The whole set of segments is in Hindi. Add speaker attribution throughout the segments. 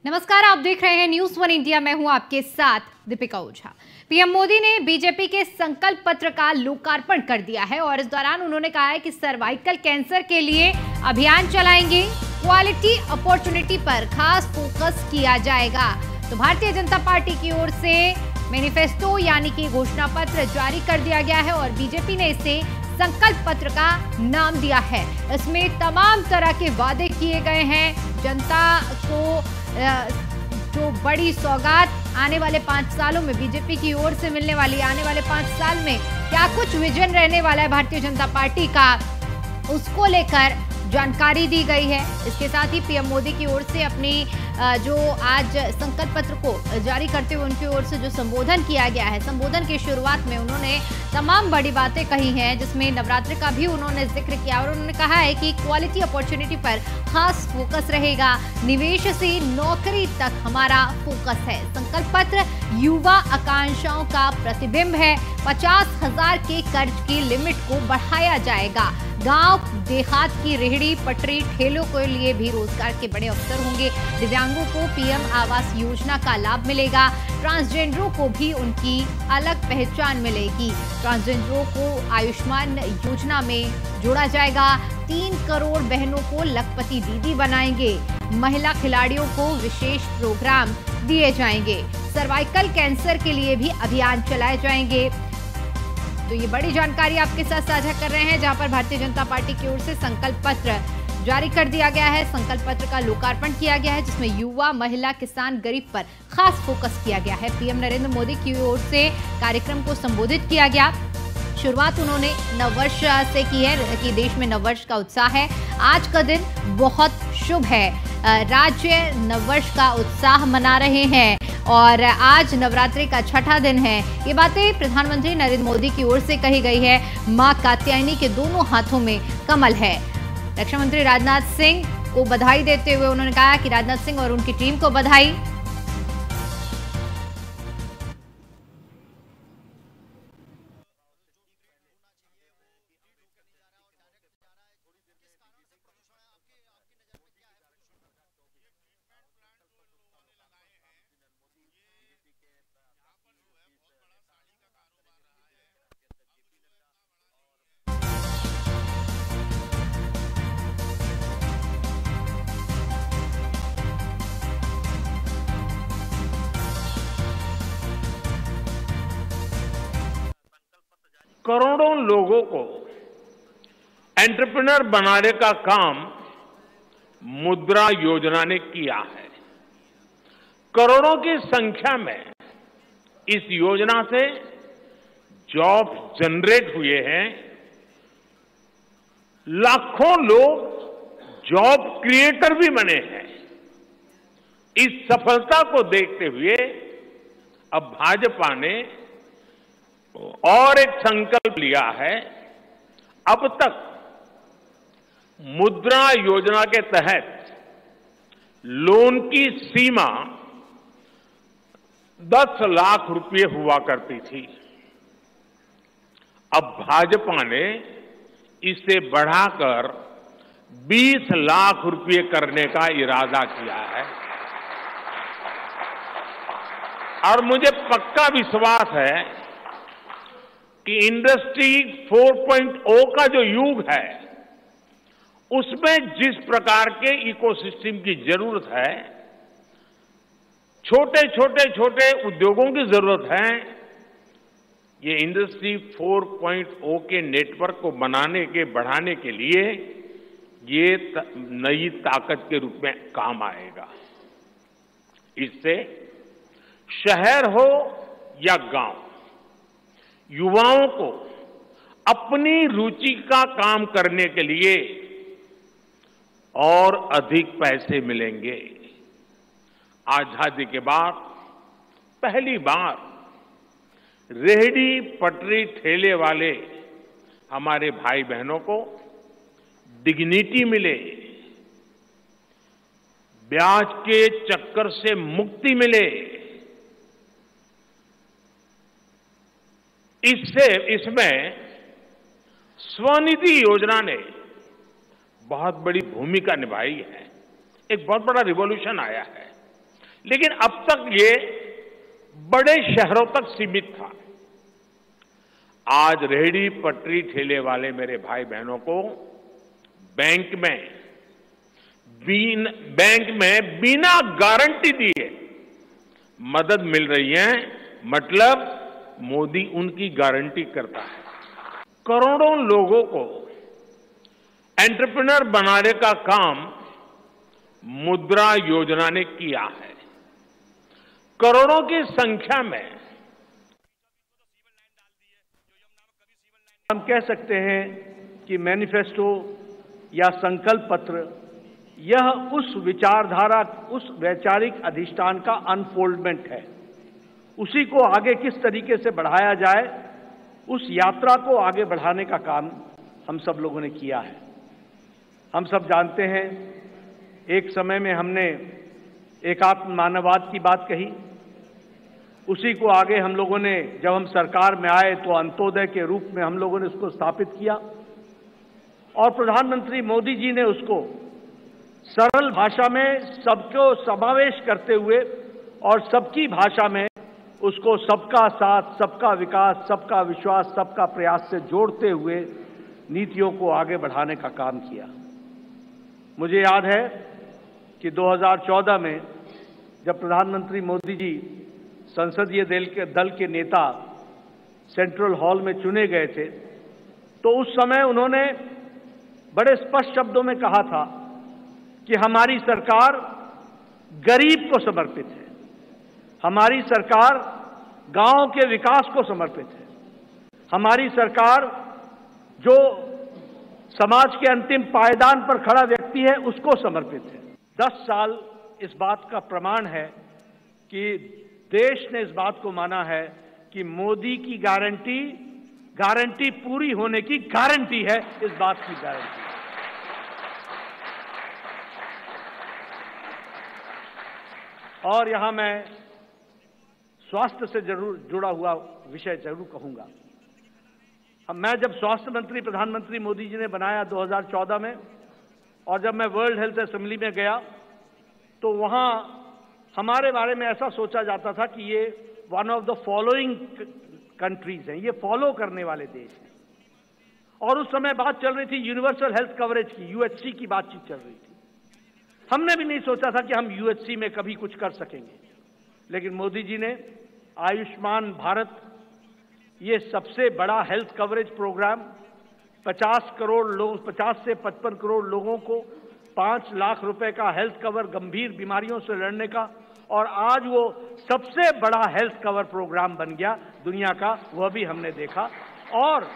Speaker 1: नमस्कार, आप देख रहे हैं न्यूज़ वन इंडिया। मैं हूं आपके साथ दीपिका ओझा। पीएम मोदी ने बीजेपी के संकल्प पत्र का लोकार्पण कर दिया है और इस दौरान उन्होंने कहा है कि सर्वाइकल कैंसर के लिए अभियान चलाएंगे। क्वालिटी अपॉर्चुनिटी पर खास फोकस किया जाएगा। तो भारतीय जनता पार्टी की ओर से मैनिफेस्टो यानी कि घोषणा पत्र जारी कर दिया गया है और बीजेपी ने इसे संकल्प पत्र का नाम दिया है। इसमें तमाम तरह के वादे किए गए हैं। जनता को जो बड़ी सौगात आने वाले 5 सालों में बीजेपी की ओर से मिलने वाली, आने वाले 5 साल में क्या कुछ विजन रहने वाला है भारतीय जनता पार्टी का, उसको लेकर जानकारी दी गई है। इसके साथ ही पीएम मोदी की ओर से अपनी जो आज संकल्प पत्र को जारी करते हुए उनकी ओर से जो संबोधन किया गया है, संबोधन की शुरुआत में उन्होंने तमाम बड़ी बातें कही हैं, जिसमें नवरात्रि का भी उन्होंने जिक्र किया और उन्होंने कहा है कि क्वालिटी अपॉर्चुनिटी पर खास फोकस रहेगा। निवेश से नौकरी तक हमारा फोकस है। संकल्प पत्र युवा आकांक्षाओं का प्रतिबिंब है। 50,000 के कर्ज की लिमिट को बढ़ाया जाएगा। गांव देहात की रेहड़ी पटरी ठेलों के लिए भी रोजगार के बड़े अवसर होंगे। दिव्यांगों को पीएम आवास योजना का लाभ मिलेगा। ट्रांसजेंडरों को भी उनकी अलग पहचान मिलेगी। ट्रांसजेंडरों को आयुष्मान योजना में जोड़ा जाएगा। 3 करोड़ बहनों को लखपति दीदी बनाएंगे। महिला खिलाड़ियों को विशेष प्रोग्राम दिए जाएंगे। सर्वाइकल कैंसर के लिए भी अभियान चलाए जाएंगे। तो ये बड़ी जानकारी आपके साथ साझा कर रहे हैं, जहां पर भारतीय जनता पार्टी की ओर से संकल्प पत्र जारी कर दिया गया है। संकल्प पत्र का लोकार्पण किया गया है, जिसमें युवा, महिला, किसान, गरीब पर खास फोकस किया गया है। पीएम नरेंद्र मोदी की ओर से कार्यक्रम को संबोधित किया गया। शुरुआत उन्होंने नववर्ष से की है कि देश में नववर्ष का उत्साह है। आज का दिन बहुत शुभ है। राज्य नववर्ष का उत्साह मना रहे हैं और आज नवरात्रि का छठा दिन है। ये बातें प्रधानमंत्री नरेंद्र मोदी की ओर से कही गई है। मां कात्यायनी के दोनों हाथों में कमल है। रक्षा मंत्री राजनाथ सिंह को बधाई देते हुए उन्होंने कहा कि राजनाथ सिंह और उनकी टीम को बधाई।
Speaker 2: करोड़ों लोगों को एंटरप्रेन्योर बनाने का काम मुद्रा योजना ने किया है। करोड़ों की संख्या में इस योजना से जॉब जनरेट हुए हैं। लाखों लोग जॉब क्रिएटर भी बने हैं। इस सफलता को देखते हुए अब भाजपा ने और एक संकल्प लिया है। अब तक मुद्रा योजना के तहत लोन की सीमा 10 लाख रुपए हुआ करती थी। अब भाजपा ने इसे बढ़ाकर 20 लाख रुपए करने का इरादा किया है और मुझे पक्का विश्वास है कि इंडस्ट्री 4.0 का जो युग है, उसमें जिस प्रकार के इकोसिस्टम की जरूरत है, छोटे उद्योगों की जरूरत है, ये इंडस्ट्री 4.0 के नेटवर्क को बढ़ाने के लिए ये नई ताकत के रूप में काम आएगा। इससे शहर हो या गांव, युवाओं को अपनी रुचि का काम करने के लिए और अधिक पैसे मिलेंगे। आजादी के बाद पहली बार रेहड़ी पटरी ठेले वाले हमारे भाई बहनों को डिग्निटी मिले, ब्याज के चक्कर से मुक्ति मिले। इसमें स्वनिधि योजना ने बहुत बड़ी भूमिका निभाई है। एक बहुत बड़ा रिवॉल्यूशन आया है। लेकिन अब तक ये बड़े शहरों तक सीमित था। आज रेहड़ी पटरी ठेले वाले मेरे भाई बहनों को बैंक में बिना गारंटी दिए मदद मिल रही है। मतलब मोदी उनकी गारंटी करता है। करोड़ों लोगों को एंटरप्रेन्योर बनाने का काम मुद्रा योजना ने किया है। करोड़ों की संख्या में
Speaker 3: हम कह सकते हैं कि मैनिफेस्टो या संकल्प पत्र यह उस विचारधारा, उस वैचारिक अधिष्ठान का अनफोल्डमेंट है। उसी को आगे किस तरीके से बढ़ाया जाए, उस यात्रा को आगे बढ़ाने का काम हम सब लोगों ने किया है। हम सब जानते हैं, एक समय में हमने एकात्म मानववाद की बात कही, उसी को आगे हम लोगों ने, जब हम सरकार में आए तो अंत्योदय के रूप में हम लोगों ने उसको स्थापित किया और प्रधानमंत्री मोदी जी ने उसको सरल भाषा में सबको समावेश करते हुए और सबकी भाषा में उसको सबका साथ, सबका विकास, सबका विश्वास, सबका प्रयास से जोड़ते हुए नीतियों को आगे बढ़ाने का काम किया। मुझे याद है कि 2014 में जब प्रधानमंत्री मोदी जी संसदीय दल के नेता सेंट्रल हॉल में चुने गए थे, तो उस समय उन्होंने बड़े स्पष्ट शब्दों में कहा था कि हमारी सरकार गरीब को समर्पित है, हमारी सरकार गांव के विकास को समर्पित है, हमारी सरकार जो समाज के अंतिम पायदान पर खड़ा व्यक्ति है उसको समर्पित है। 10 साल इस बात का प्रमाण है कि देश ने इस बात को माना है कि मोदी की गारंटी पूरी होने की गारंटी है, इस बात की गारंटी। और यहां मैं स्वास्थ्य से जरूर जुड़ा हुआ विषय जरूर कहूंगा। मैं जब स्वास्थ्य मंत्री प्रधानमंत्री मोदी जी ने बनाया 2014 में, और जब मैं वर्ल्ड हेल्थ असेंबली में गया तो वहां हमारे बारे में ऐसा सोचा जाता था कि ये one of the following countries हैं, ये फॉलो करने वाले देश हैं। और उस समय बात चल रही थी यूनिवर्सल हेल्थ कवरेज की, यूएचसी की बातचीत चल रही थी। हमने भी नहीं सोचा था कि हम यूएचसी में कभी कुछ कर सकेंगे, लेकिन मोदी जी ने आयुष्मान भारत, ये सबसे बड़ा हेल्थ कवरेज प्रोग्राम, 50 से 55 करोड़ लोगों को 5 लाख रुपए का हेल्थ कवर गंभीर बीमारियों से लड़ने का, और आज वो सबसे बड़ा हेल्थ कवर प्रोग्राम बन गया दुनिया का, वह भी हमने देखा। और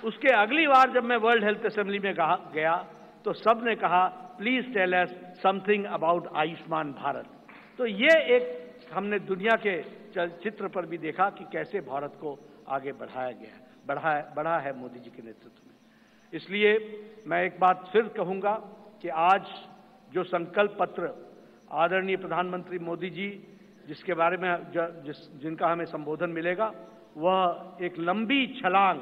Speaker 3: उसके अगली बार जब मैं वर्ल्ड हेल्थ असेंबली में गया तो सब ने कहा please tell us something about Ayushman Bharat. तो ये एक हमने दुनिया के चित्र पर भी देखा कि कैसे भारत को आगे बढ़ाया गया, बढ़ा है मोदी जी के नेतृत्व में। इसलिए मैं एक बात फिर कहूंगा कि आज जो संकल्प पत्र आदरणीय प्रधानमंत्री मोदी जी जिसके बारे में जिनका हमें संबोधन मिलेगा, वह एक लंबी छलांग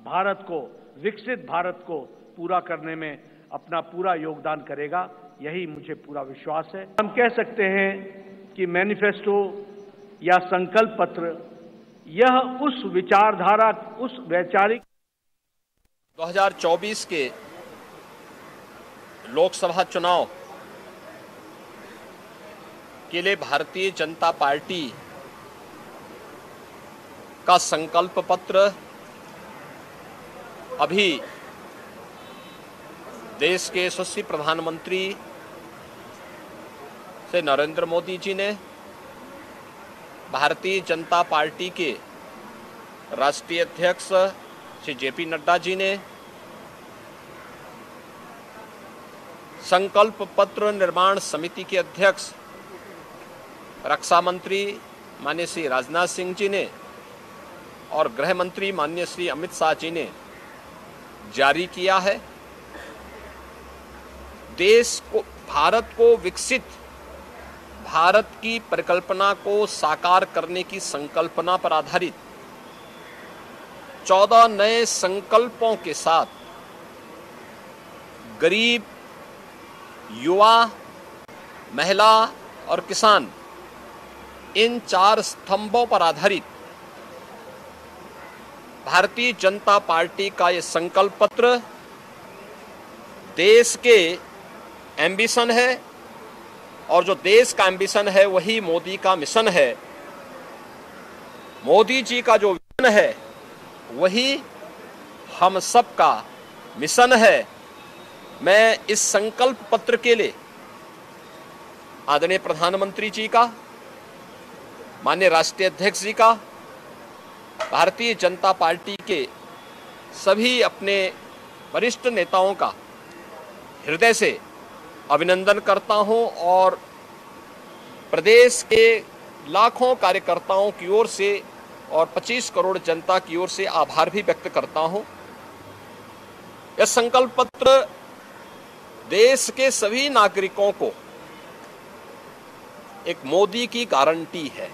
Speaker 3: भारत को, विकसित भारत को पूरा करने में अपना पूरा योगदान करेगा, यही मुझे पूरा विश्वास है। हम कह सकते हैं कि मैनिफेस्टो या संकल्प पत्र यह उस विचारधारा, उस वैचारिक
Speaker 4: 2024 के लोकसभा चुनाव के लिए भारतीय जनता पार्टी का संकल्प पत्र अभी देश के यशस्वी प्रधानमंत्री से नरेंद्र मोदी जी ने, भारतीय जनता पार्टी के राष्ट्रीय अध्यक्ष श्री जेपी नड्डा जी ने, संकल्प पत्र निर्माण समिति के अध्यक्ष रक्षा मंत्री माननीय श्री राजनाथ सिंह जी ने और गृह मंत्री माननीय श्री अमित शाह जी ने जारी किया है। देश को, भारत को विकसित भारत की परिकल्पना को साकार करने की संकल्पना पर आधारित 14 नए संकल्पों के साथ गरीब, युवा, महिला और किसान, इन 4 स्तंभों पर आधारित भारतीय जनता पार्टी का ये संकल्प पत्र देश के एम्बिशन है, और जो देश का एम्बिशन है वही मोदी का मिशन है। मोदी जी का जो विजन है वही हम सब का मिशन है। मैं इस संकल्प पत्र के लिए आदरणीय प्रधानमंत्री जी का, माननीय राष्ट्रीय अध्यक्ष जी का, भारतीय जनता पार्टी के सभी अपने वरिष्ठ नेताओं का हृदय से अभिनंदन करता हूं और प्रदेश के लाखों कार्यकर्ताओं की ओर से और 25 करोड़ जनता की ओर से आभार भी व्यक्त करता हूं। यह संकल्प पत्र देश के सभी नागरिकों को एक मोदी की गारंटी है।